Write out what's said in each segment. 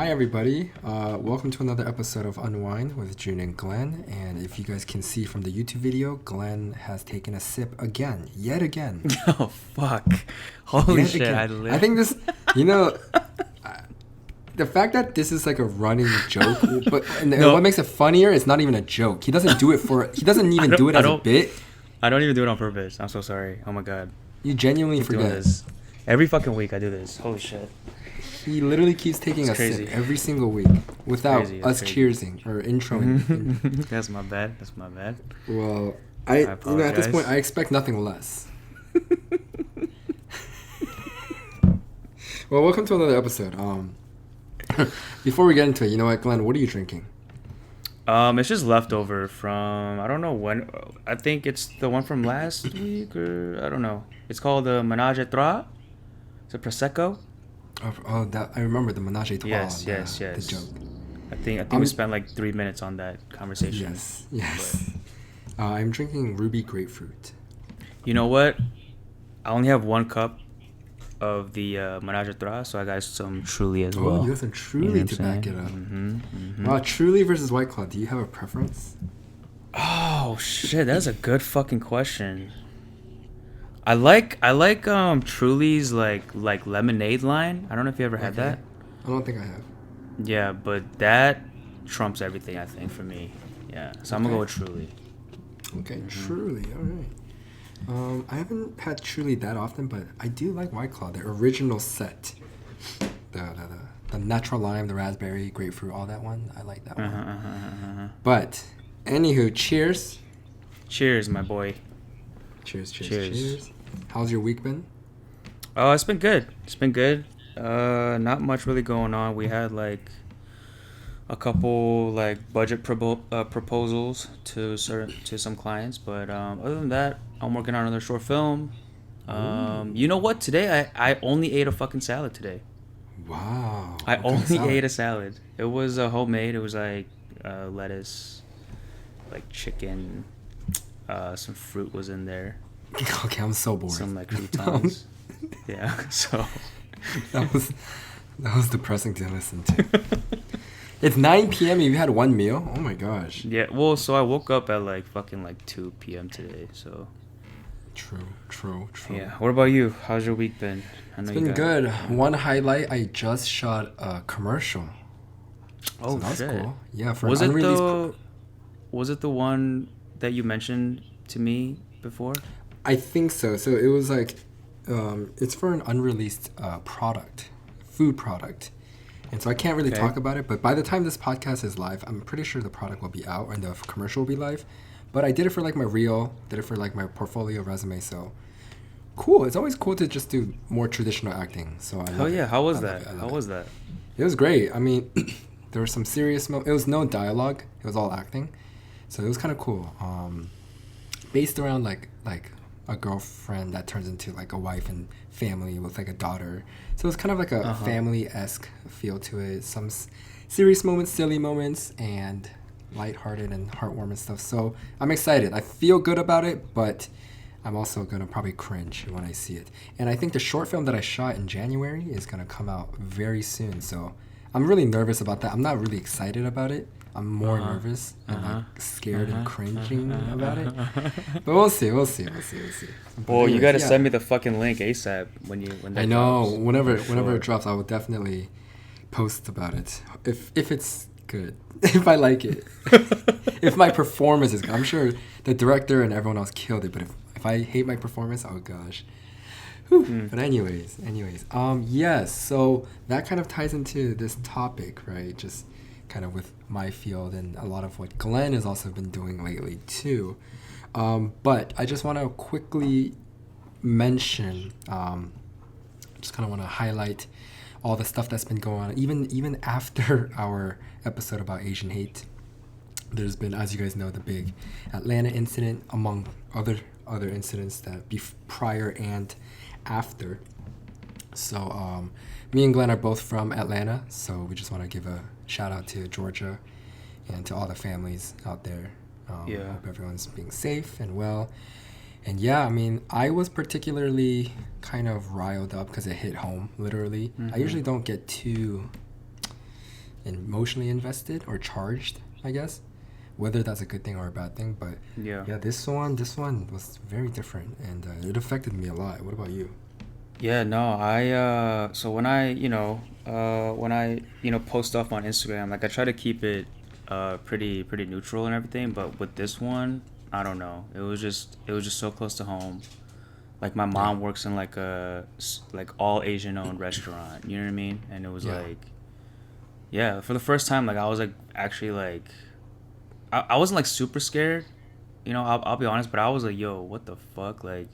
Hi, everybody. Welcome to another episode of UNWIN with June and Glenn. And if you guys can see from the YouTube video, Glenn has taken a sip again, yet again. Oh, fuck. Holy shit. I think this, the fact that this is like a running joke, but what makes it funnier, it's not even a joke. He doesn't do it as a bit. I don't even do it on purpose. I'm so sorry. Oh my God. You genuinely forget. This. Every fucking week I do this. Holy shit. He literally keeps taking a sip every single week without us cheersing or introing. That's my bad. Well, at this point, I expect nothing less. Well, welcome to another episode. Before we get into it, you know what, Glenn? What are you drinking? It's just leftover from, I don't know when. I think it's the one from last week, or I don't know. It's called the Menage a Trois. It's a Prosecco. Oh, that I remember the Menage a Trois. Yes. The joke. I think we spent like 3 minutes on that conversation. Yes. I'm drinking ruby grapefruit. You know what? I only have 1 cup of the Menage a Trois, so I got some Truly as well. Oh, you got some Truly to back it up. Wow, Truly versus White Claw. Do you have a preference? Oh shit, that's a good fucking question. I like Truly's like lemonade line. I don't know if you ever had that. I don't think I have. Yeah, but that trumps everything, I think, for me. Yeah, so I'm gonna go with Truly. Okay, Truly. All right. I haven't had Truly that often, but I do like White Claw, the original set. The natural lime, the raspberry, grapefruit, all that one. I like that one. But, anywho, cheers. Cheers, my boy. Cheers. How's your week been? Oh, it's been good. Not much really going on. We had like a couple like budget proposals to some clients, but other than that, I'm working on another short film. You know what? Today I only ate a fucking salad today. Wow. I only ate a salad. It was homemade. It was like lettuce, like chicken, some fruit was in there. Okay, I'm so bored. Some like croutons. Yeah, so that was depressing to listen to. It's 9 p.m. You've had one meal? Oh my gosh. Yeah, well, so I woke up at like fucking like 2 p.m. today, so. True. Yeah, what about you? How's your week been? It's been good. One highlight, I just shot a commercial. Oh, so that was cool. Yeah, for was it the one that you mentioned to me before? I think so. So it was like, it's for an unreleased food product. And so I can't really talk about it, but by the time this podcast is live, I'm pretty sure the product will be out and the commercial will be live. But I did it for like my reel, did it for like my portfolio resume, so cool. It's always cool to just do more traditional acting. So I love it. How was that? It was great. I mean, there was some serious it was no dialogue. It was all acting. So it was kind of cool. Based around like a girlfriend that turns into like a wife and family with like a daughter. So it's kind of like a family-esque feel to it. Some serious moments, silly moments, and lighthearted and heartwarming stuff. So I'm excited. I feel good about it, but I'm also going to probably cringe when I see it. And I think the short film that I shot in January is going to come out very soon. So I'm really nervous about that. I'm not really excited about it. I'm more nervous and like scared and cringing about it. But we'll see. Well, anyways, you gotta send me the fucking link ASAP when that I know. drops. Whenever it drops, I will definitely post about it. If it's good. If I like it. If my performance is good. I'm sure the director and everyone else killed it, but if I hate my performance, oh gosh. But anyways. Yes, so that kind of ties into this topic, right? Just kind of with my field and a lot of what Glenn has also been doing lately too. But I just want to quickly mention, just kind of want to highlight all the stuff that's been going on. Even after our episode about Asian hate, there's been, as you guys know, the big Atlanta incident, among other incidents that prior and after. So me and Glenn are both from Atlanta, so we just want to give a shout out to Georgia and to all the families out there. Hope everyone's being safe and well. And yeah, I mean, I was particularly kind of riled up because it hit home, literally. I usually don't get too emotionally invested or charged, I guess. Whether that's a good thing or a bad thing, but Yeah. this one was very different, and it affected me a lot. What about you? Yeah, no, I so when I, post stuff on Instagram, like I try to keep it pretty neutral and everything, but with this one, I don't know. It was just so close to home. Like my Yeah, mom works in like like all Asian owned restaurant, you know what I mean? And it was yeah, like, yeah, for the first time, like I was like actually like I wasn't like super scared, I'll be honest, but I was like, yo, what the fuck? Like,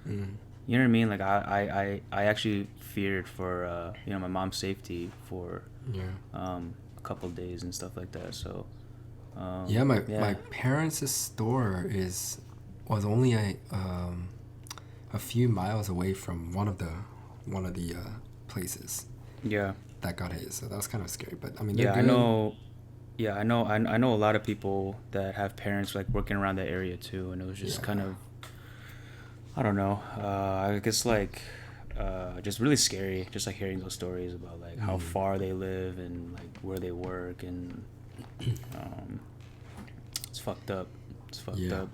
mm, you know what I mean? Like I actually feared for my mom's safety for yeah. a couple days and stuff like that. So Yeah, my yeah. parents' store was only a few miles away from one of the places Yeah. that got hit. So that was kind of scary. But I mean, they're Yeah, I good. know. Yeah, I know a lot of people that have parents like working around that area too, and it was just Yeah, kind of, I don't know. I guess like just really scary, just like hearing those stories about like how mm, far they live and like where they work, and um, it's fucked up. It's fucked yeah, up.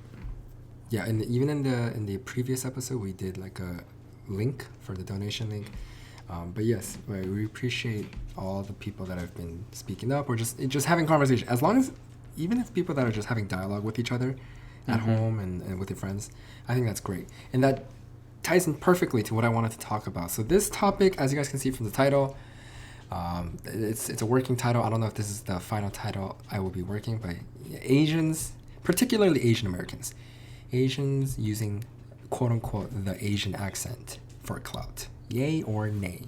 yeah. And even in the previous episode, we did like a link for the donation link. But yes, right, we appreciate all the people that have been speaking up or just having conversation. As long as, even if people that are just having dialogue with each other at Mm-hmm. home and with your friends, I think that's great. And that ties in perfectly to what I wanted to talk about. So this topic, as you guys can see from the title, it's a working title. I don't know if this is the final title I will be working, but Asians, particularly Asian Americans, Asians using quote unquote the Asian accent for clout, yay or nay.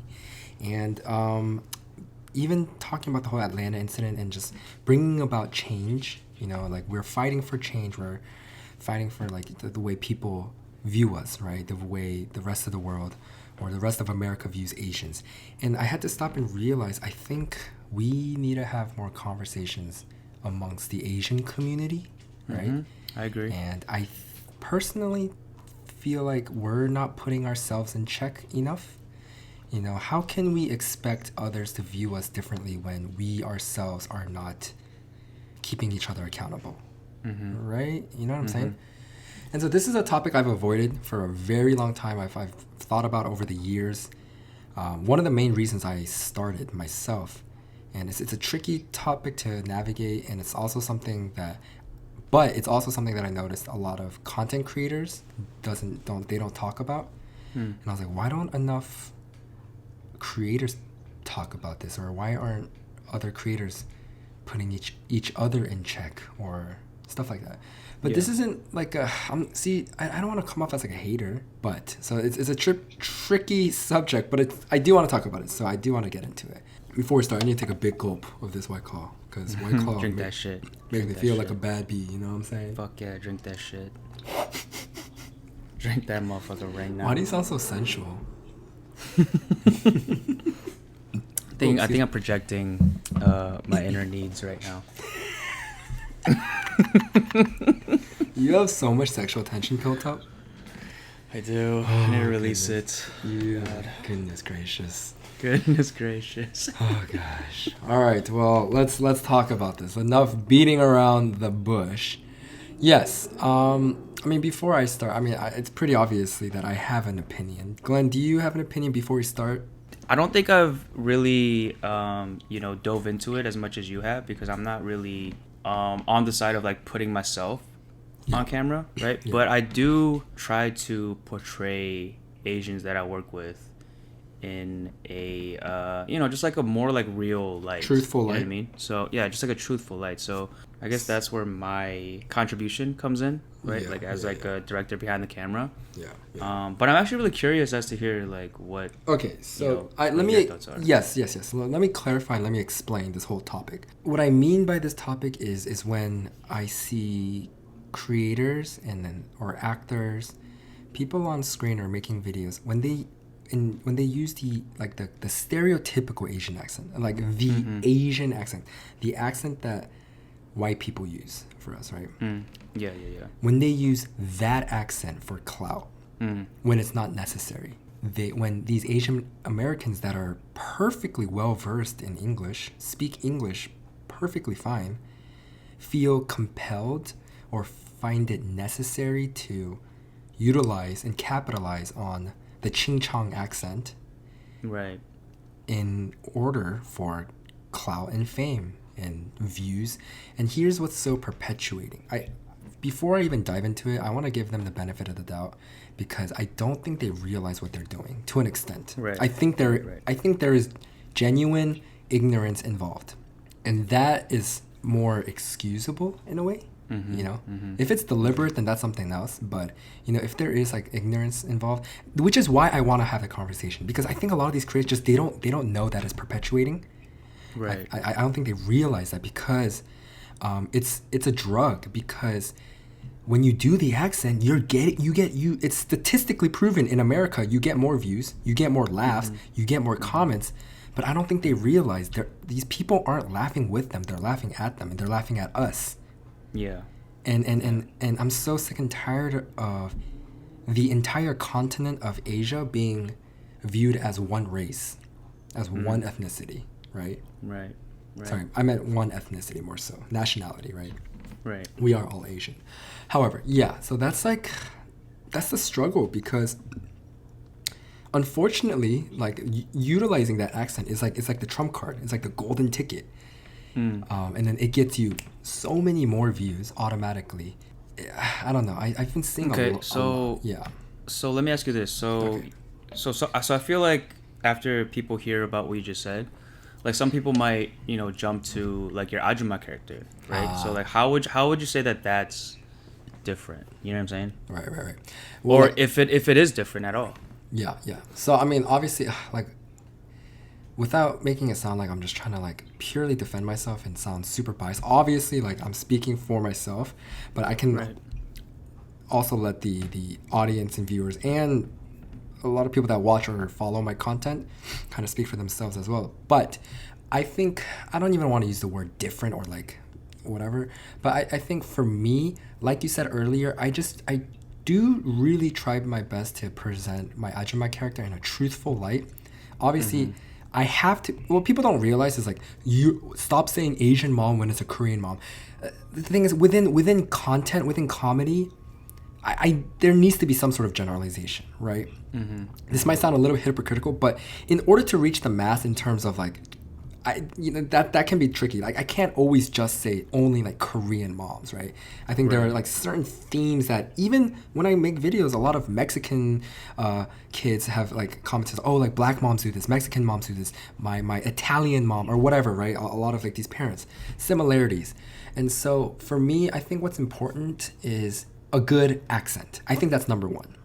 And even talking about the whole Atlanta incident and just bringing about change, like we're fighting for change. We're fighting for like the way people view us, right? The way the rest of the world or the rest of America views Asians. And I had to stop and realize I think we need to have more conversations amongst the Asian community, right? Mm-hmm. I agree. And I personally feel like we're not putting ourselves in check enough. How can we expect others to view us differently when we ourselves are not keeping each other accountable? Mm-hmm. Right? You know what I'm Mm-hmm. saying? And so this is a topic I've avoided for a very long time. I've thought about over the years. One of the main reasons I started myself, and it's a tricky topic to navigate, and it's also something that I noticed a lot of content creators don't talk about. Mm. And I was like, why don't enough creators talk about this, or why aren't other creators putting each other in check or stuff like that? But Yeah. this isn't like I don't want to come off as like a hater, but so it's a tricky subject, but I do want to talk about it, so I do want to get into it. Before we start, I need to take a big gulp of this White Claw, because White Claw Drink that shit. makes Drink me that feel shit. like a bad bee, you know what I'm saying? Fuck yeah, drink that shit. Drink that motherfucker right now. Why do you sound so sensual? I think I'm projecting my inner needs right now. You have so much sexual tension built up. I do. I need to Oh, release goodness. it. God. Goodness gracious. Goodness gracious. Oh gosh. All right. Well, let's talk about this. Enough beating around the bush. Yes. I mean, before I start, it's pretty obviously that I have an opinion. Glenn, do you have an opinion before we start? I don't think I've really, dove into it as much as you have, because I'm not really on the side of like putting myself on camera, right? Yeah. But I do try to portray Asians that I work with in a, just like a more like real light. Truthful you know light. what I mean? So yeah, just like a truthful light. So I guess that's where my contribution comes in, right? Yeah, like as yeah, like yeah. a director behind the camera. Yeah. But I'm actually really curious as to hear like what. Okay, so what let your me thoughts are. yes. Let me clarify and let me explain this whole topic. What I mean by this topic is when I see creators or actors, people on screen or making videos, when they use the stereotypical Asian accent, like the Mm-hmm. Asian accent, the accent that white people use for us, right? Yeah. When they use that accent for clout, when it's not necessary, when these Asian Americans that are perfectly well versed in English, speak English perfectly fine, feel compelled or find it necessary to utilize and capitalize on the Ching Chong accent, Right. in order for clout and fame and views. And here's what's so perpetuating. Before I even dive into it, I want to give them the benefit of the doubt, because I don't think they realize what they're doing to an extent. Right. I think there is genuine ignorance involved, and that is more excusable in a way. Mm-hmm. You know, if it's deliberate, then that's something else. But you know, if there is like ignorance involved, which is why I want to have a conversation, because I think a lot of these creators just they don't know that it's perpetuating. Right. I don't think they realize that, because it's a drug. Because when you do the accent, it's statistically proven in America, you get more views, you get more laughs, you get more comments. But I don't think they realize these people aren't laughing with them, they're laughing at them, and they're laughing at us. Yeah. And I'm so sick and tired of the entire continent of Asia being viewed as one race, as one ethnicity, right? Right. Sorry, I meant one ethnicity more so. Nationality, right? Right. We are all Asian. However, yeah, so that's the struggle, because unfortunately, like utilizing that accent is like, it's like the trump card. It's like the golden ticket. And then it gets you so many more views automatically. I don't know. I've been seeing a lot. Yeah. So let me ask you this. So I feel like after people hear about what you just said, like some people might, jump to like your Ajuma character, right? So like how would you say that that's different? You know what I'm saying? Right. Well, or if it is different at all. Yeah. So I mean, obviously, like, without making it sound like I'm just trying to like purely defend myself and sound super biased, obviously, like, I'm speaking for myself, but I can also let the audience and viewers and a lot of people that watch or follow my content kind of speak for themselves as well. But I think, I don't even want to use the word different or like whatever, but I think for me, like you said earlier, I do really try my best to present my Ajuma character in a truthful light. Obviously, I have to. What people don't realize is, like, you stop saying Asian mom when it's a Korean mom. The thing is, within content, within comedy, there needs to be some sort of generalization, right? This might sound a little hypocritical, but in order to reach the mass in terms of like, that can be tricky. Like, I can't always just say only like Korean moms, right? I think there are like certain themes that even when I make videos, a lot of Mexican kids have like commented, oh, like black moms do this, Mexican moms do this, my Italian mom or whatever, right? A lot of like these parents, similarities. And so for me, I think what's important is a good accent. I think that's number one.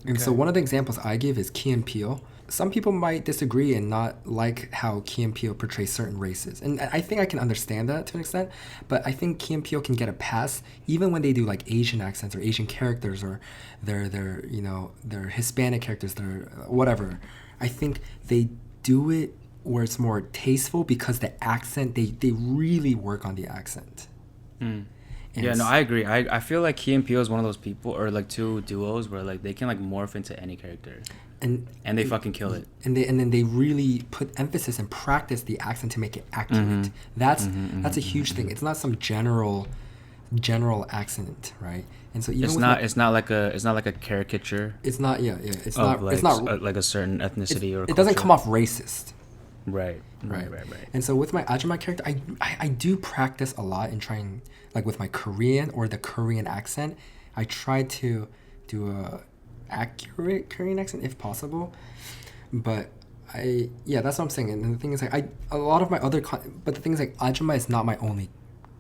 And so one of the examples I give is Key and Peele. Some people might disagree and not like how Key and Peele portrays certain races. And I think I can understand that to an extent, but I think Key and Peele can get a pass even when they do like Asian accents or Asian characters or their Hispanic characters, their whatever. I think they do it where it's more tasteful because the accent, they really work on the accent. Yeah, no, I agree. I feel like Key and Peele is one of those people, or like two duos where like they can like morph into any character, and they fucking kill it. And then they really put emphasis and practice the accent to make it accurate. That's a huge thing. It's not some general accent, right? And so even it's not like a caricature. It's not It's not it's not like a certain ethnicity or it doesn't come off racist. Right. And so with my Ajuma character, I do practice a lot in trying, like with my Korean or the Korean accent, I try to do a accurate Korean accent if possible. But that's what I'm saying. And the thing is, like, a lot of my other but the thing is, like, Ajuma is not my only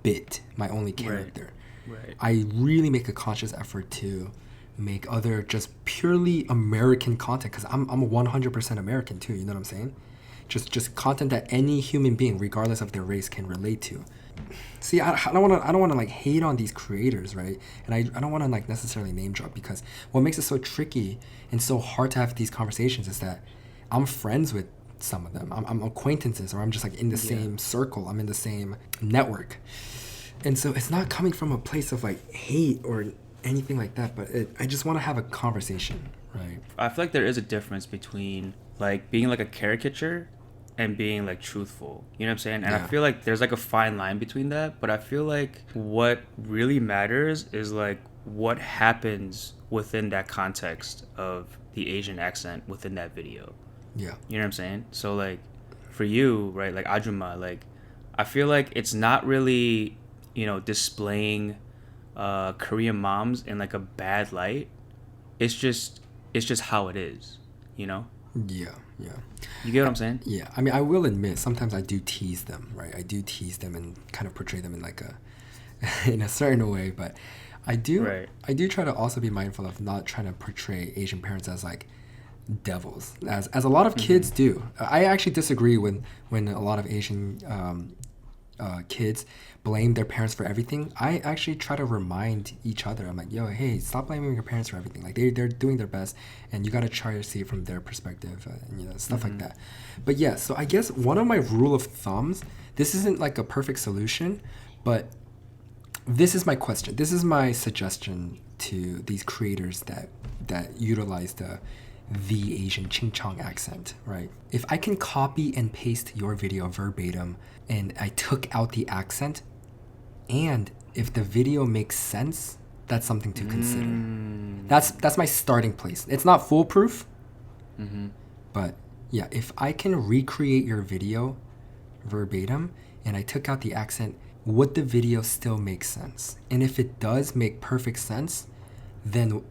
bit, my only character. Right. I really make a conscious effort to make other just purely American content, because I'm 100% American too. You know what I'm saying? Just content that any human being, regardless of their race, can relate to. See, I don't want to like hate on these creators, right? And I don't want to like necessarily name drop, because what makes it so tricky and so hard to have these conversations is that I'm friends with some of them. I'm acquaintances, or I'm just like in the same circle. I'm in the same network, and so it's not coming from a place of like hate or anything like that. But I just want to have a conversation, Right. I feel like there is a difference between like being like a caricature and being like truthful. You know what I'm saying? And I Yeah. feel like there's like a fine line between that, but I feel like what really matters is like what happens within that context of the Asian accent within that video. Yeah. You know what I'm saying? So like for you, right, like Ajuma, like I feel like it's not really, displaying Korean moms in like a bad light. It's just how it is, you know? Yeah. Yeah. You get what I'm saying? Yeah. I mean, I will admit sometimes I do tease them, right? I do tease them and kind of portray them in like a in a certain way, but Right. I do try to also be mindful of not trying to portray Asian parents as like devils, as a lot of kids do. I actually disagree when a lot of Asian kids blame their parents for everything. I actually try to remind each other. I'm like, yo, hey, stop blaming your parents for everything. Like they're doing their best, and you got to try to see it from their perspective, and stuff like that. But yeah, so I guess one of my rule of thumbs. This isn't like a perfect solution, but this is my question. This is my suggestion to these creators that utilize the Asian Ching Chong accent, right? If I can copy and paste your video verbatim and I took out the accent, and if the video makes sense, that's something to consider. That's my starting place. It's not foolproof, but yeah, if I can recreate your video verbatim and I took out the accent, would the video still make sense? And if it does make perfect sense, then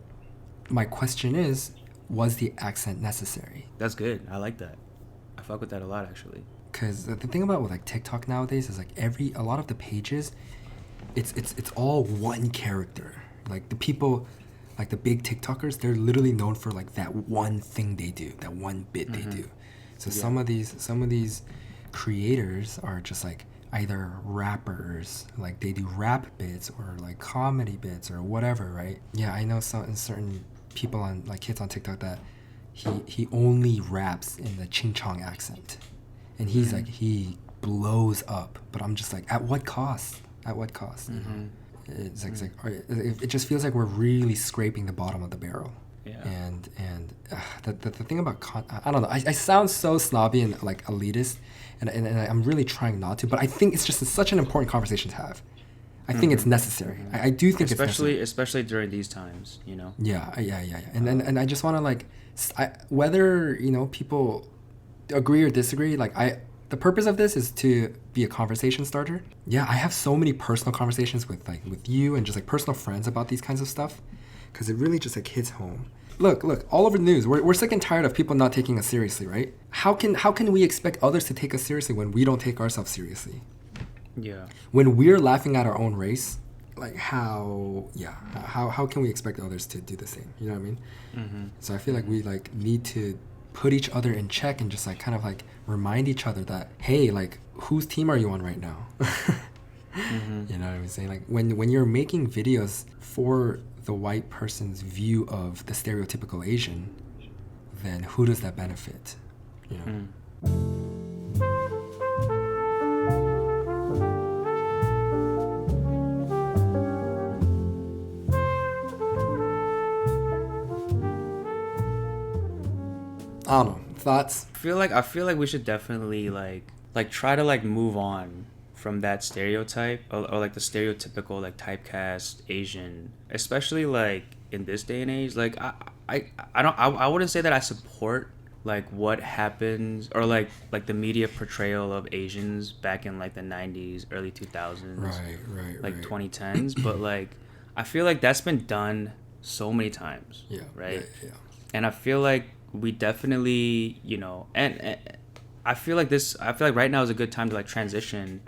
my question is, was the accent necessary? That's good. I like that. I fuck with that a lot, actually. Because the thing about with like TikTok nowadays is like a lot of the pages, it's all one character. Like the people, like the big TikTokers, they're literally known for like that one thing they do, that one bit they do. So some of these creators are just like either rappers, like they do rap bits or like comedy bits or whatever, right? Yeah, I know certain people on like kids on TikTok that he only raps in the Ching Chong accent, and he's like he blows up. But I'm just like, at what cost? At what cost? You know? It's like it just feels like we're really scraping the bottom of the barrel. Yeah. And the thing about I don't know. I sound so snobby and like elitist, and I'm really trying not to. But I think it's just such an important conversation to have. I think it's necessary. I do think it's necessary. Especially during these times, you know? Yeah. And I just want to like, whether, people agree or disagree, like the purpose of this is to be a conversation starter. Yeah, I have so many personal conversations with you and just like personal friends about these kinds of stuff, because it really just like hits home. Look, all over the news, we're sick and tired of people not taking us seriously, right? How can we expect others to take us seriously when we don't take ourselves seriously? Yeah. When we're laughing at our own race, like how can we expect others to do the same? You know what I mean? So I feel like we like need to put each other in check and just like kind of like remind each other that, hey, like whose team are you on right now? You know what I'm saying? Like when you're making videos for the white person's view of the stereotypical Asian, then who does that benefit? You know? I don't know. Thoughts? I feel like we should definitely like try to like move on from that stereotype or like the stereotypical like typecast Asian, especially like in this day and age. Like I wouldn't say that I support like what happens or like the media portrayal of Asians back in like the 90s, early 2000s, like 2010s, but like I feel like that's been done so many times. Yeah. Right. Yeah. And I feel like we definitely, and I feel like right now is a good time to like transition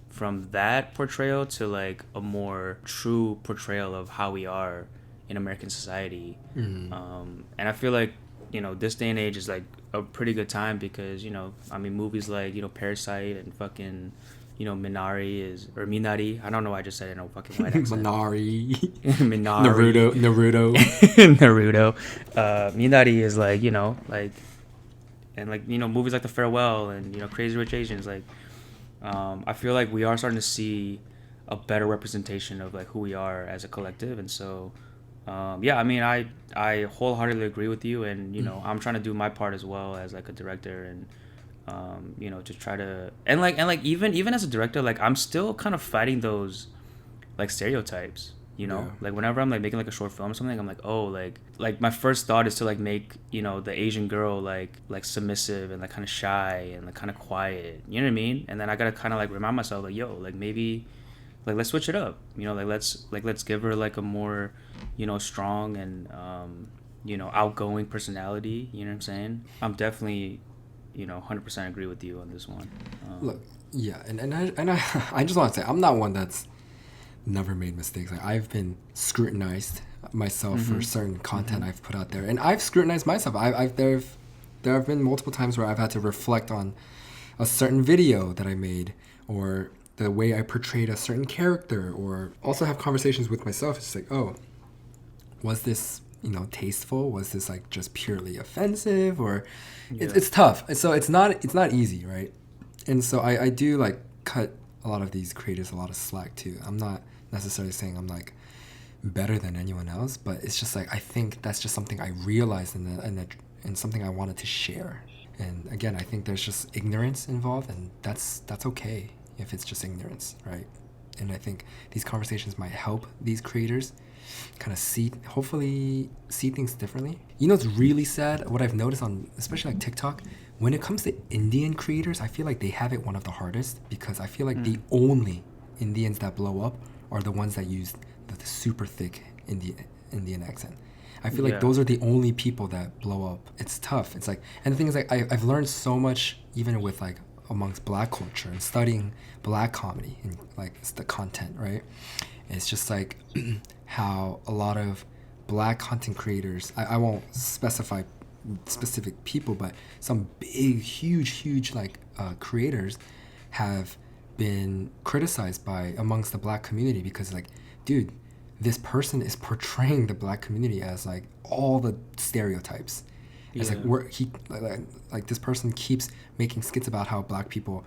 from that portrayal to like a more true portrayal of how we are in American society. And I feel like, this day and age is like a pretty good time because, movies like, Parasite and fucking, Minari. I don't know why I just said it in a fucking white accent. Minari. Minari. Naruto. Naruto. Minari is like, and like, movies like The Farewell and, Crazy Rich Asians. Like, I feel like we are starting to see a better representation of like who we are as a collective. And so Yeah, I mean, I wholeheartedly agree with you, and you know, I'm trying to do my part as well as like a director, and you know, to try to and like even as a director, like I'm still kind of fighting those like stereotypes. You know, Yeah. like whenever I'm like making like a short film or something, I'm like, oh, like my first thought is to like make, you know, the Asian girl like submissive and like kind of shy and like kind of quiet. You know what I mean? And then I gotta kind of like remind myself like, yo, like maybe like let's switch it up. You know, let's give her like a more, you know, strong and you know, outgoing personality. You know what I'm saying? I'm definitely, you know, 100% agree with you on this one. Look, yeah, and I just want to say I'm not one that's never made mistakes. Like I've been scrutinized myself for Mm-hmm. certain content Mm-hmm. I've put out there, and I've scrutinized myself. There have been multiple times where I've had to reflect on a certain video that I made, or the way I portrayed a certain character, or also have conversations with myself. It's like, oh, was this, tasteful? Was this like just purely offensive? Or Yeah. it's tough. So it's not easy, right? And so I do like cut a lot of these creators a lot of slack too. I'm not necessarily saying I'm like better than anyone else, but it's just like I think that's just something I realized and something I wanted to share. And again, I think there's just ignorance involved, and that's okay if it's just ignorance, right? And I think these conversations might help these creators kind of hopefully see things differently. You know, it's really sad what I've noticed on, especially like TikTok, when it comes to Indian creators, I feel like they have it one of the hardest, because I feel like the only Indians that blow up are the ones that use the super thick Indian accent. I feel like Yeah. those are the only people that blow up. It's tough. It's like, and the thing is, like, I've learned so much even with like amongst Black culture and studying Black comedy and like it's the content, right? It's just like how a lot of Black content creators, I won't specify specific people, but some big, huge like creators have been criticized by amongst the Black community, because like, dude, this person is portraying the Black community as like all the stereotypes. It's like Yeah. like this person keeps making skits about how Black people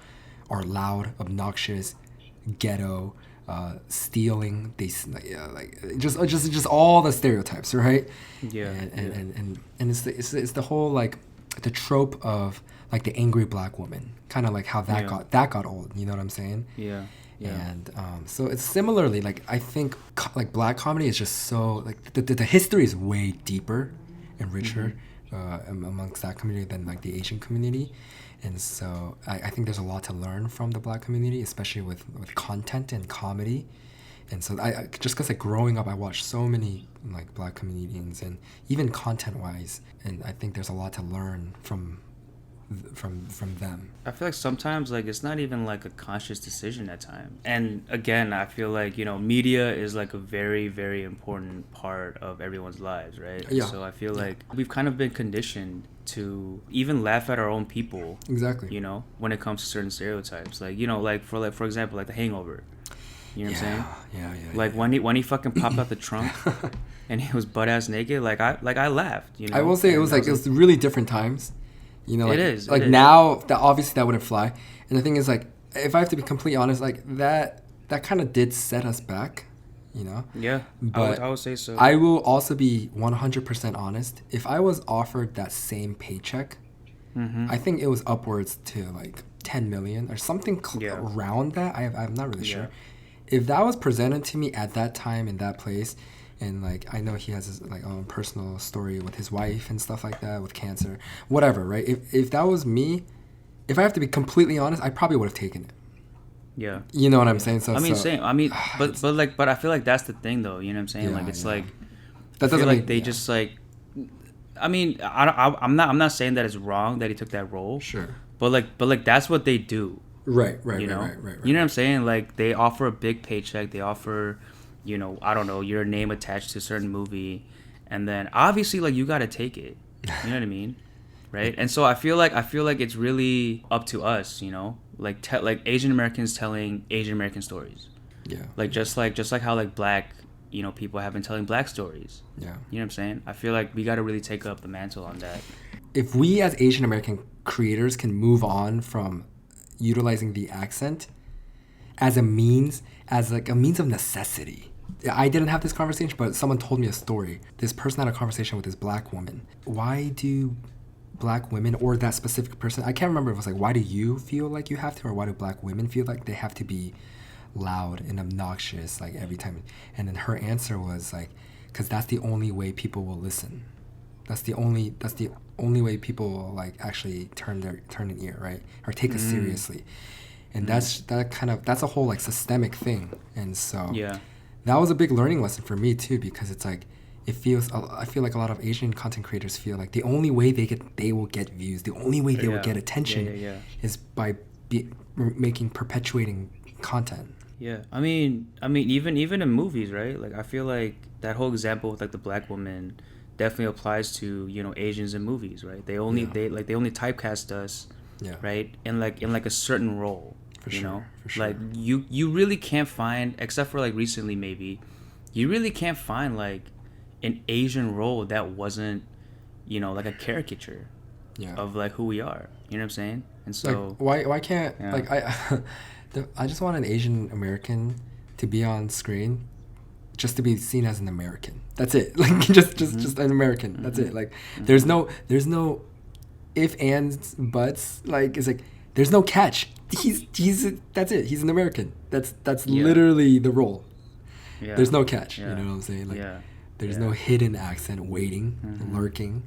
are loud, obnoxious, ghetto, stealing. Just all the stereotypes, right? Yeah. And it's the whole like the trope of like the angry Black woman, kind of like how Yeah. that got old. You know what I'm saying? Yeah. Yeah. And so it's similarly like I think like Black comedy is just so like the history is way deeper and richer amongst that community than like the Asian community. And so I think there's a lot to learn from the Black community, especially with content and comedy. And so I just because like growing up, I watched so many like Black comedians, and even content wise, and I think there's a lot to learn from them. I feel like sometimes like it's not even like a conscious decision at times. And again, I feel like, you know, media is like a very, very important part of everyone's lives, right? Yeah. So I feel like we've kind of been conditioned to even laugh at our own people, Exactly. you know, when it comes to certain stereotypes. Like, you know, like for example, like The Hangover. You know what I'm saying? Yeah. Like when he fucking popped out the trunk and he was butt ass naked, like I laughed, you know. I will say it And was I like it was really different times. You know, like, It is, like it is. now that obviously that wouldn't fly. And the thing is, like, if I have to be completely honest, like that kind of did set us back, you know. Yeah, But I would say so. I will also be 100% honest. If I was offered that same paycheck, Mm-hmm. I think it was upwards to like 10 million or something Yeah. around that. I'm not really Yeah. sure. If that was presented to me at that time in that place, and like I know he has his like own personal story with his wife and stuff like that with cancer, whatever, right? If that was me, if I have to be completely honest, I probably would have taken it. Yeah. You know what I'm saying? So I mean, so, same. I mean, but I feel like that's the thing, though. You know what I'm saying? Yeah, Like it's yeah. like that I feel doesn't like make they yeah. just like. I mean, I'm not saying that it's wrong that he took that role. Sure. But like that's what they do. Right. You know. Right. You know what I'm saying? Like they offer a big paycheck. They offer, you know, I don't know, your name attached to a certain movie, and then obviously like you got to take it. You know what I mean? Right. And so I feel like it's really up to us. You know, like like Asian Americans telling Asian American stories. Yeah. Like just like how like Black, you know, people have been telling Black stories. Yeah. You know what I'm saying? I feel like we got to really take up the mantle on that. If we as Asian American creators can move on from utilizing the accent as like a means of necessity, I didn't have this conversation, but someone told me a story. This person had a conversation with this black woman. Why do black women, or that specific person, I can't remember if it was like, why do you feel like you have to, or why do black women feel like they have to be loud and obnoxious like every time? And then her answer was like, because that's the only way people will listen. That's the only way people will like actually turn an ear, right? Or take us seriously. And that's a whole like systemic thing. And so that was a big learning lesson for me too, because it's like, I feel like a lot of Asian content creators feel like the only way they will get views, the only way they will get attention is by making perpetuating content. Yeah, I mean, even in movies, right? Like, I feel like that whole example with like the black woman definitely applies to, you know, Asians in movies, right? They only typecast us, right, in like a certain role, for sure. Like you really can't find, except for like recently maybe, you really can't find like an Asian role that wasn't, you know, like a caricature of like who we are. You know what I'm saying? And so like, why can't like I just want an Asian American to be on screen just to be seen as an American. That's it. Like just an American. That's it. Like there's no if, ands, buts. Like it's like there's no catch. He's that's it. He's an American. That's literally the role. Yeah. There's no catch. You know what I'm saying? Like there's no hidden accent waiting, lurking.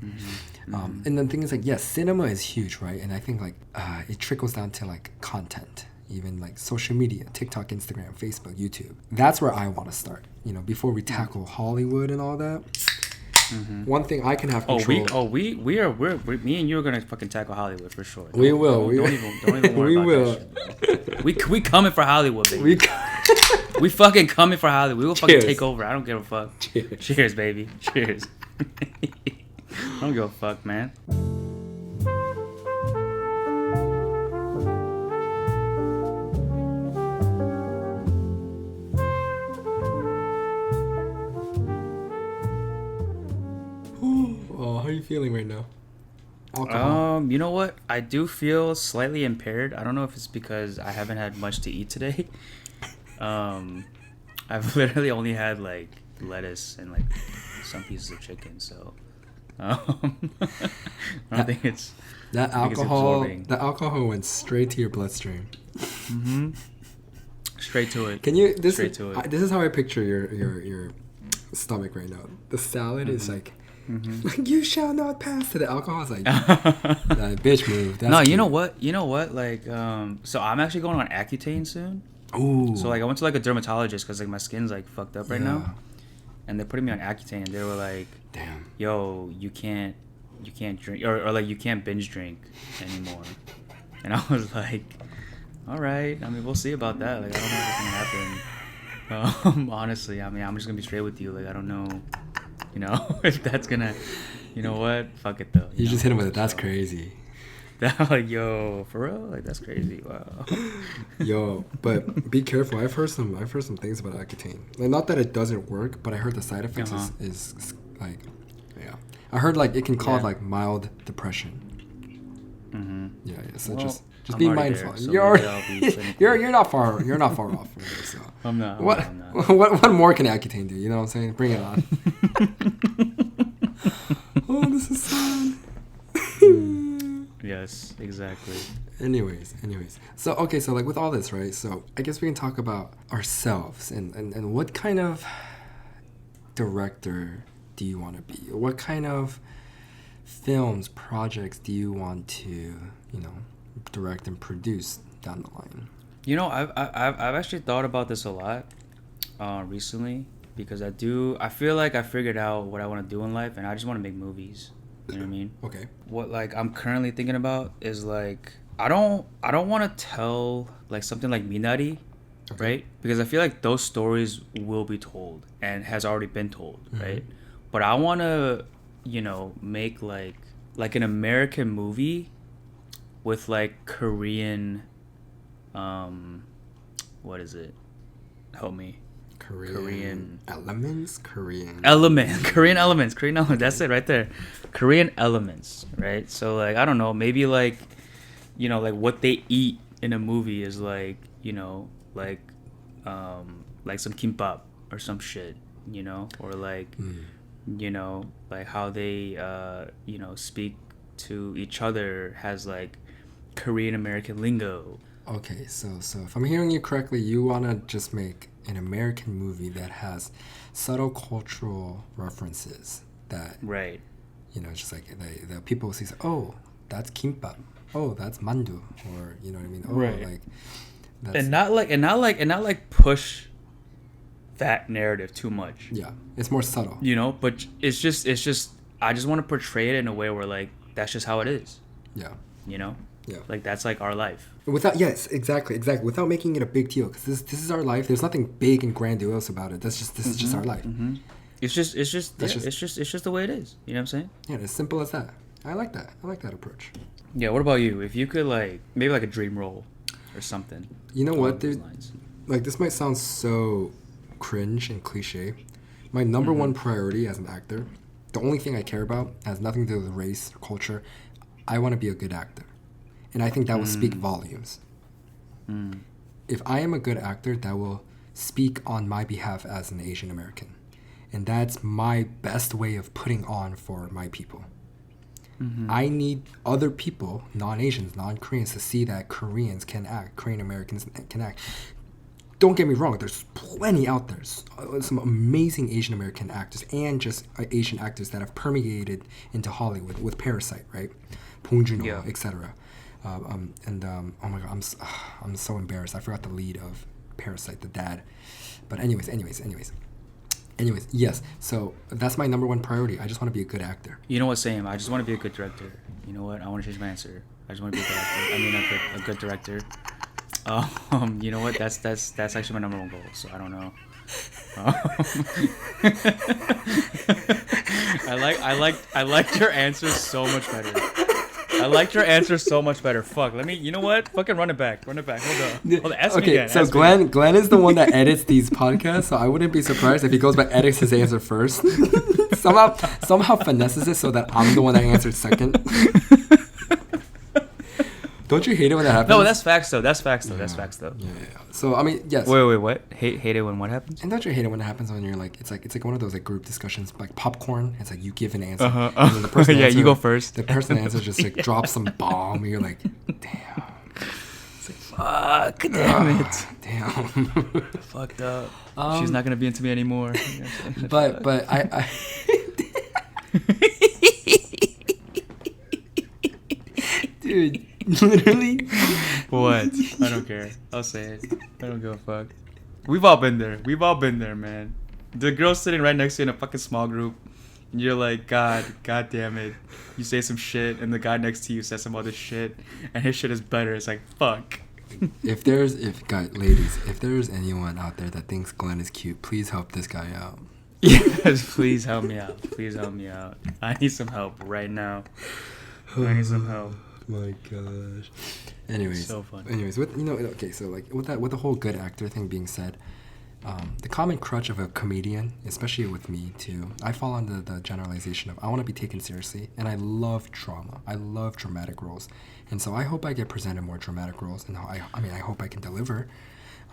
And then the thing is like, yes, cinema is huge, right? And I think like it trickles down to like content. Even like social media, TikTok, Instagram, Facebook, YouTube. That's where I want to start. You know, before we tackle Hollywood and all that. One thing I can have control. We me and you are gonna fucking tackle Hollywood for sure. We will. Don't even worry about that shit. We coming for Hollywood, baby. We fucking coming for Hollywood. We will fucking take over. I don't give a fuck. Cheers, baby. Cheers. I don't give a fuck, man. How are you feeling right now? Alcohol. You know what? I do feel slightly impaired. I don't know if it's because I haven't had much to eat today. I've literally only had like lettuce and like some pieces of chicken, so I don't think it's that alcohol. That alcohol went straight to your bloodstream. Straight to it. Can you? This is how I picture your stomach right now. The salad is like. Like, you shall not pass. To the alcohol is like that bitch move. No, you know what? Like, so I'm actually going on Accutane soon. Ooh. So like, I went to like a dermatologist because like my skin's like fucked up right now, and they're putting me on Accutane, and they were like, "Damn, yo, you can't drink or like you can't binge drink anymore." And I was like, "All right. I mean, we'll see about that. Like, I don't know what's gonna happen." Honestly, I mean, I'm just gonna be straight with you. Like, I don't know. You know, if that's gonna, you know what? Fuck it though. You just hit him with it. That's crazy. Like, yo, for real? Like, that's crazy. Wow. Yo, but be careful. I've heard some things about Accutane. Like, not that it doesn't work, but I heard the side effects is like, I heard like it can cause like mild depression. Yeah. So just be mindful. There, so you're not far off from it. So I'm not. What more can Accutane do? You know what I'm saying? Bring it on. Oh, this is fun. Yes, exactly. Anyways. So like with all this, right? So I guess we can talk about ourselves and what kind of director do you want to be? What kind of films, projects do you want to, you know, direct and produce down the line? You know, I've actually thought about this a lot recently because I feel like I figured out what I want to do in life, and I just want to make movies. You know what I mean? Okay. What like I'm currently thinking about is like I don't want to tell like something like Minari, right? Because I feel like those stories will be told and has already been told, right? But I want to, you know, make like an American movie with like Korean what is it? Help me. Korean elements. That's it right there. Korean elements, right? So like I don't know, maybe like, you know, like what they eat in a movie is like, you know, like some kimbap, or some shit, you know, or like, you know, like how they, you know, speak to each other has like Korean American lingo. Okay, so if I'm hearing you correctly, you want to just make an American movie that has subtle cultural references that, Right. you know, just like the people see, oh, that's kimbap, oh, that's mandu, or you know what I mean, oh, Right. like that's, And not like push that narrative too much. yeah, it's more subtle. You know, but it's just I just want to portray it in a way where like that's just how it is. Yeah. You know? Yeah. Like that's like our life. Without exactly without making it a big deal, because this is our life. There's nothing big and grandiose about it. This is just our life. Mm-hmm. It's just the way it is. You know what I'm saying? Yeah, as simple as that. I like that approach. Yeah. What about you? If you could like maybe like a dream role or something. You know what, dude? Lines. Like this might sound so cringe and cliche. My number one priority as an actor, the only thing I care about has nothing to do with race or culture. I want to be a good actor. And I think that will speak volumes. If I am a good actor, that will speak on my behalf as an Asian American. And that's my best way of putting on for my people. I need other people, non-Asians, non-Koreans, to see that Koreans can act, Korean Americans can act. Don't get me wrong, there's plenty out there. Some amazing Asian American actors and just Asian actors that have permeated into Hollywood with Parasite, right? Bong Joon-ho, etc. Oh my god, I'm so embarrassed. I forgot the lead of Parasite, the dad. But anyways, yes. So that's my number one priority. I just want to be a good actor. You know what, Sam? I just want to be a good director. You know what? I want to change my answer. I just want to be a good actor. I mean, a good director. You know what? That's actually my number one goal. So I don't know. I liked your answer so much better. Fuck. You know what? Fucking run it back. Hold on. Ask me again. So Glenn is the one that edits these podcasts, so I wouldn't be surprised if he goes back edits his answer first. somehow finesses it so that I'm the one that answered second. Don't you hate it when that happens? No, that's facts though. That's facts though. Yeah. So I mean, yes. Wait. What? Hate it when what happens? And don't you hate it when it happens when you're like, it's like one of those like group discussions, like popcorn. It's like you give an answer, and then the person you go first. The person answers just like drops some bomb. And you're like, damn. It's like fuck, damn it, damn. Fucked up. She's not gonna be into me anymore. but I dude. Literally. What? I don't care. I'll say it. I don't give a fuck. We've all been there, man. The girl sitting right next to you in a fucking small group, and you're like, God damn it. You say some shit, and the guy next to you says some other shit, and his shit is better. It's like, fuck. If there's anyone out there that thinks Glenn is cute, please help this guy out. Yes, please help me out. I need some help right now. I need some help. My gosh. Anyways, so funny. With the whole good actor thing being said, the common crutch of a comedian, especially with me too, I fall under the generalization of I want to be taken seriously, and I love drama. I love dramatic roles, and so I hope I get presented more dramatic roles, and I hope I can deliver.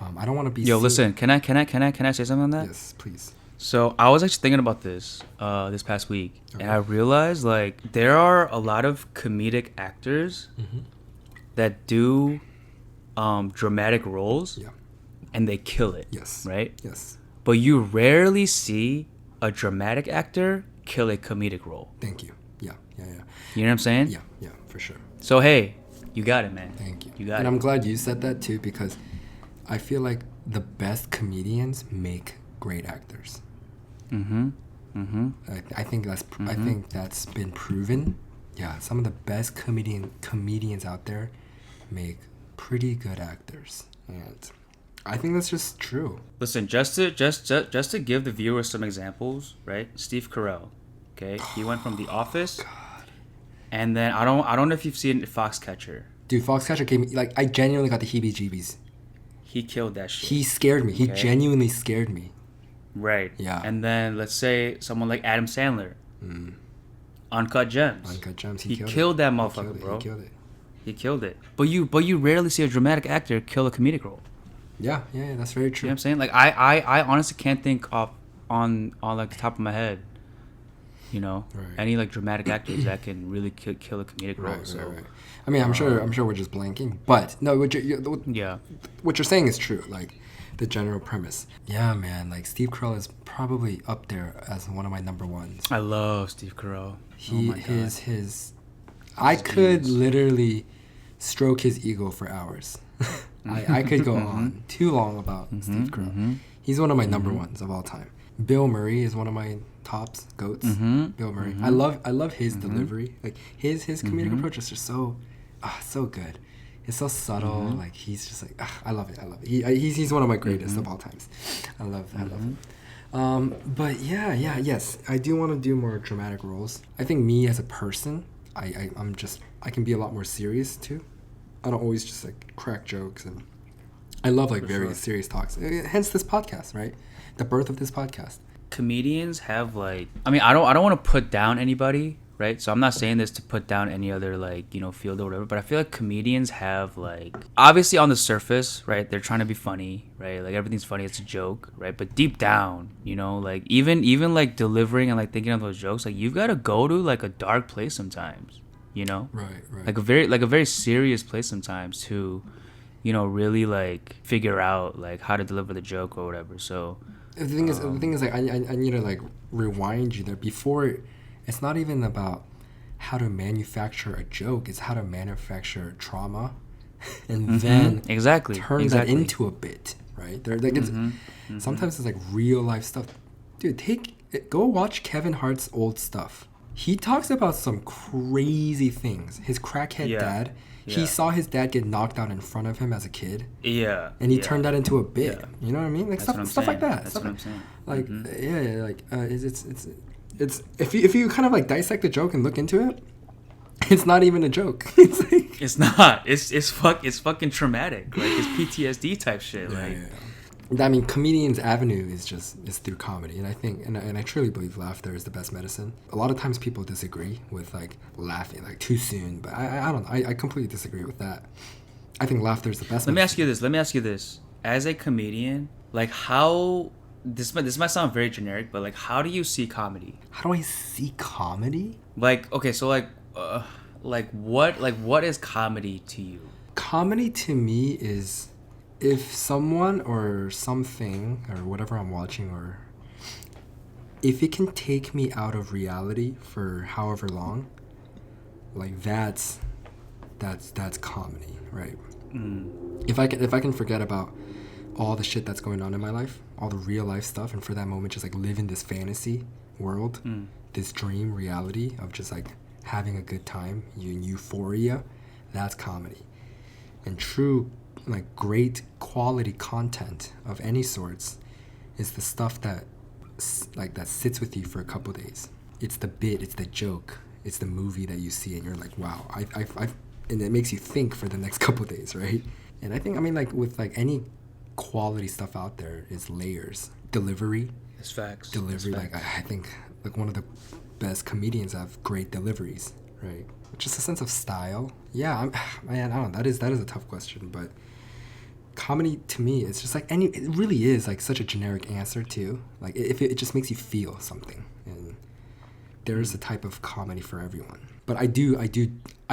I don't want to be. Yo, listen. Can I say something on that? Yes, please. So I was actually thinking about this this past week, and I realized like there are a lot of comedic actors that do dramatic roles, and they kill it. Yes. Right. Yes. But you rarely see a dramatic actor kill a comedic role. Thank you. Yeah. You know what I'm saying? Yeah, for sure. So hey, you got it, man. Thank you. You got it. And I'm glad you said that too, because I feel like the best comedians make great actors. I think that's been proven. Yeah, some of the best comedians out there make pretty good actors, and I think that's just true. Listen, just to give the viewers some examples, right? Steve Carell, okay, he went from The Office, and then I don't know if you've seen Foxcatcher. Dude, Foxcatcher gave me I genuinely got the heebie-jeebies. He killed that shit. He scared me. Okay? He genuinely scared me. Right. Yeah. And then let's say someone like Adam Sandler. Uncut Gems. He killed that motherfucker, bro. He killed it. He killed it. But you rarely see a dramatic actor kill a comedic role. Yeah, that's very true. You know what I'm saying? Like I honestly can't think of on like the top of my head, you know, Right. any like dramatic actors that can really kill a comedic role. Right, So right. I mean, I'm sure we're just blanking, but no, yeah, what you're saying is true. Like the general premise. Yeah, man. Like Steve Carell is probably up there as one of my number ones. I love Steve Carell. His I could literally stroke his ego for hours. I could go on too long about Steve Carell. He's one of my number ones of all time. Bill Murray is one of my tops, goats. Bill Murray. I love his delivery. Like his comedic approach is just so good. It's so subtle. Like he's just like I love it. He's one of my greatest of all times. I love him. But yes, I do want to do more dramatic roles. I think me as a person, I can be a lot more serious too. I don't always just like crack jokes, and I love like very serious talks. Hence this podcast, right? The birth of this podcast. Comedians have like, I mean, I don't want to put down anybody, right? So I'm not saying this to put down any other like, you know, field or whatever, but I feel like comedians have like, obviously on the surface, right, they're trying to be funny, right? Like everything's funny, it's a joke, right? But deep down, you know, like even like delivering and like thinking of those jokes, like you've got to go to like a dark place sometimes, you know? Right. Like a very serious place sometimes to, you know, really like figure out like how to deliver the joke or whatever. So the thing is like I need to like rewind you there before. It's not even about how to manufacture a joke. It's how to manufacture trauma, and then turn that into a bit, right? Sometimes it's like real life stuff. Dude, go watch Kevin Hart's old stuff. He talks about some crazy things. His crackhead dad. Yeah. He saw his dad get knocked out in front of him as a kid. Yeah. And he turned that into a bit. Yeah. You know what I mean? Like stuff like that. That's what I'm saying. Like it's if you kind of like dissect the joke and look into it, it's not even a joke. It's like it's not. It's fucking traumatic. Like it's PTSD type shit. Yeah. I mean, comedians' avenue is through comedy, and I think, and I truly believe laughter is the best medicine. A lot of times people disagree with like laughing like too soon, but I completely disagree with that. I think laughter is the best. Let me ask you this: as a comedian, like how this might sound very generic, but like how do you see comedy? How do I see comedy? Like okay, so what is comedy to you? Comedy to me is if someone or something or whatever I'm watching, or if it can take me out of reality for however long, like that's comedy, right? If I can forget about all the shit that's going on in my life, all the real life stuff, and for that moment just like live in this fantasy world, this dream reality of just like having a good time, euphoria, that's comedy. And true like great quality content of any sorts is the stuff that sits with you for a couple days. It's the bit, it's the joke, it's the movie that you see and you're like, wow, and it makes you think for the next couple days, right? And I mean like with like any quality stuff out there is layers. Delivery. It's facts. Delivery, like I think like one of the best comedians have great deliveries, right? Just a sense of style. Yeah, man, I don't know. That is a tough question, but comedy to me is just like it really is like such a generic answer too. Like if it just makes you feel something, and there is a type of comedy for everyone. But I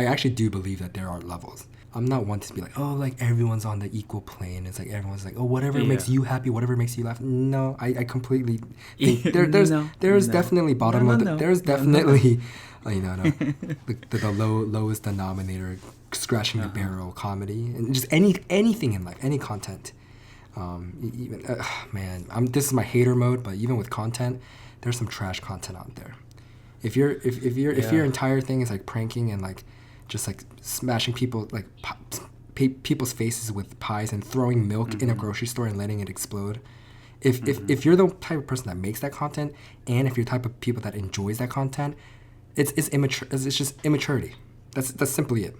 actually do believe that there are levels. I'm not one to be like, oh, like everyone's on the equal plane. It's like everyone's like, oh, whatever makes you happy, whatever makes you laugh. No, I completely think there's definitely bottom of the, there's definitely the lowest denominator, scratching the barrel comedy, and just anything in life, any content. This is my hater mode, but even with content, there's some trash content out there. If your entire thing is like pranking and like just like smashing people like people's faces with pies and throwing milk in a grocery store and letting it explode, if you're the type of person that makes that content, and if you're the type of people that enjoys that content, it's immature. It's just immaturity. That's simply it.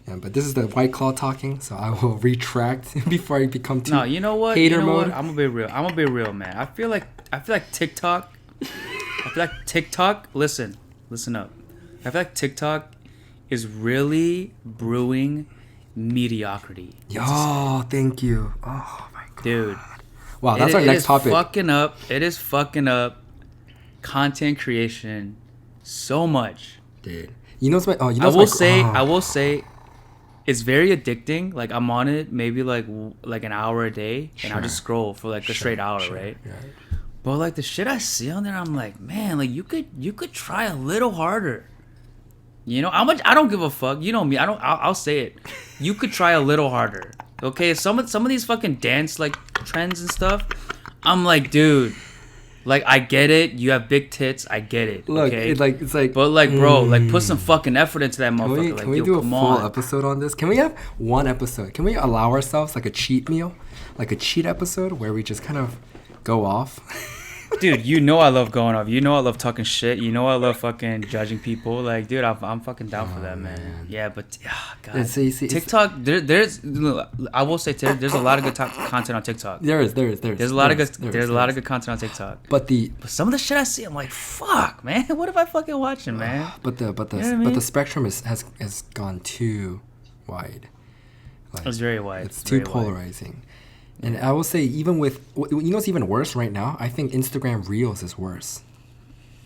Yeah, but this is the White Claw talking, so I will retract before I become too no, you know what? hater you know mode. What? I'm gonna be real, man. I feel like TikTok. Listen up. I feel like TikTok is really brewing mediocrity. Yo, thank you. Oh my god, Dude. wow, that's our next topic. It is fucking up content creation so much. Dude, you know what's my? Oh, you know I will say, it's very addicting. Like I'm on it maybe like an hour a day, and I'll just scroll for like a straight hour, right? Yeah. But like the shit I see on there, I'm like, man, like you could try a little harder. You know, how much I don't give a fuck. You know me. I'll say it. You could try a little harder. Okay, some of these fucking dance like trends and stuff. I'm like, dude, like I get it. You have big tits. I get it. Look, okay? it's like, but like, bro, like put some fucking effort into that motherfucker. Can we do a full episode on this? Can we have one episode? Can we allow ourselves like a cheat meal, like a cheat episode where we just kind of go off? Dude, you know I love going off. You know I love talking shit. You know I love fucking judging people. Like, dude, I'm fucking down for that, man. Yeah, but God, TikTok. There's I will say there's a lot of good content on TikTok. There's a lot of good content on TikTok. But some of the shit I see, I'm like, fuck, man. What am I fucking watching, man? But the spectrum has gone too wide. Like, it's very wide. It's too polarizing. Wide. And I will say, even with, you know what's even worse right now? I think Instagram Reels is worse.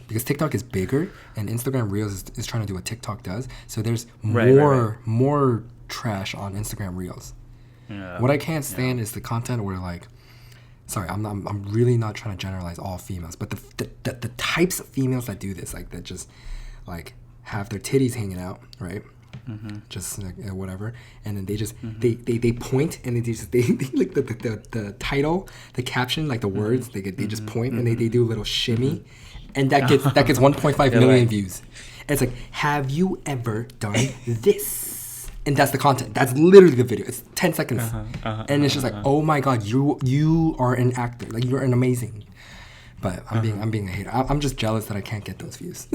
Because TikTok is bigger, and Instagram Reels is trying to do what TikTok does. So there's more trash on Instagram Reels. Yeah. What I can't stand is the content where, like, sorry, I'm really not trying to generalize all females, but the types of females that do this, like, that just, like, have their titties hanging out, right? Mm-hmm. Just like, whatever, and then they just they point, and they like the title, the caption, like the words, they just point, and they do a little shimmy, and that gets 1.5 million views. And it's like, have you ever done this? And that's the content. That's literally the video. It's 10 seconds, and it's just like, oh my god, you are an actor, like you're an amazing. But I'm being a hater. I'm just jealous that I can't get those views.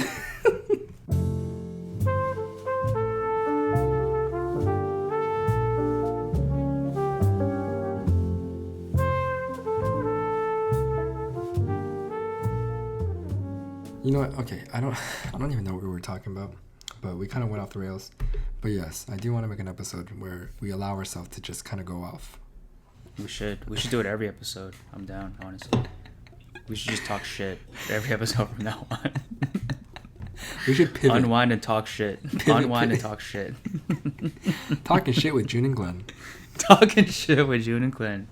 You know what? Okay, I don't even know what we were talking about, but we kind of went off the rails. But yes, I do want to make an episode where we allow ourselves to just kind of go off. We should do it every episode. I'm down, honestly. We should just talk shit every episode from now on. We should pivot. Unwind and talk shit. Unwind and talk shit. Talking shit with June and Glenn. Talking shit with June and Glenn.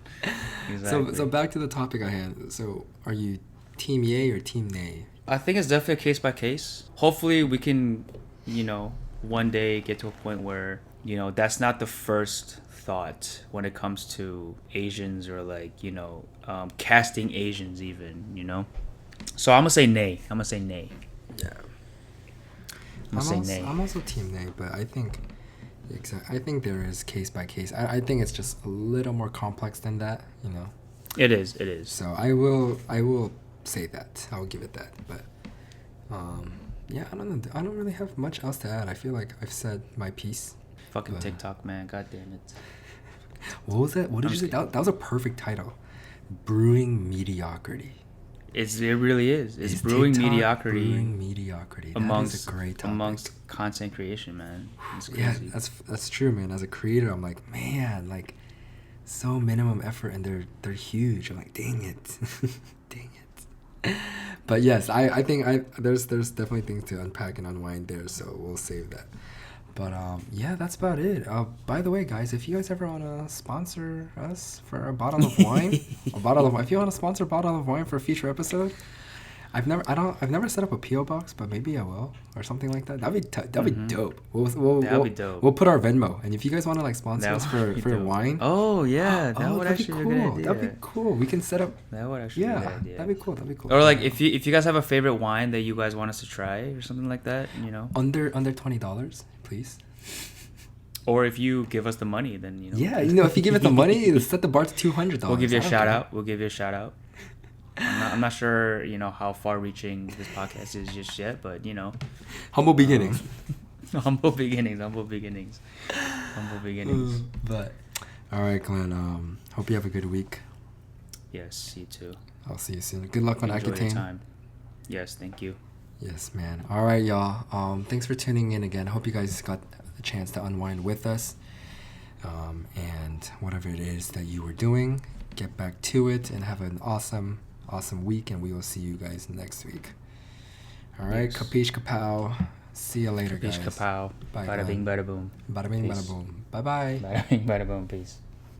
Exactly. So back to the topic at hand. So are you team yay or team nay? I think it's definitely a case by case. Hopefully we can, one day get to a point where, that's not the first thought when it comes to Asians or like, casting Asians even, So I'm going to say nay. Yeah. I'm also team nay, but I think there is case by case. I think it's just a little more complex than that, It is. So I will say that. I'll give it that. But yeah, I don't know. I don't really have much else to add. I feel like I've said my piece. Fucking TikTok, man. God damn it. What was that? What did you say? That was a perfect title. Brewing mediocrity. It really is. It's brewing TikTok mediocrity. Brewing mediocrity. Amongst that is a great topic. Amongst content creation, man. It's crazy. Yeah, that's true, man. As a creator, I'm like, man, like so minimum effort, and they're huge. I'm like, dang it. But yes, I think there's definitely things to unpack and unwind there, so we'll save that. But yeah, that's about it. By the way, guys, if you guys ever want to sponsor us for a bottle of wine, if you want to sponsor a bottle of wine for a future episode, I've never set up a PO box, but maybe I will, or something like that. That'd be dope. That'd be dope. We'll put our Venmo, and if you guys want to like sponsor us for wine, oh yeah, that would actually be cool. That'd be cool. We can set up. That would actually be a good idea. That'd be cool. Or like if you guys have a favorite wine that you guys want us to try or something like that, under $20, please. Or if you give us the money, then Yeah, if you give it the money, set the bar to $200. We'll give you a shout out. I'm not sure, how far-reaching this podcast is just yet, but humble beginnings. Humble beginnings. But all right, Glenn. Hope you have a good week. Yes, you too. I'll see you soon. Good luck on Accutane. Yes, thank you. Yes, man. All right, y'all. Thanks for tuning in again. I hope you guys got a chance to unwind with us. And whatever it is that you were doing, get back to it and have an awesome week, and we will see you guys next week. All right, Yes. Capiche kapow. See you later, guys. Capiche kapow. Bye, Bada bing, Glenn. bada boom. Bada bing, Peace. bada boom. Bye-bye. Bada bing, bada boom. Peace.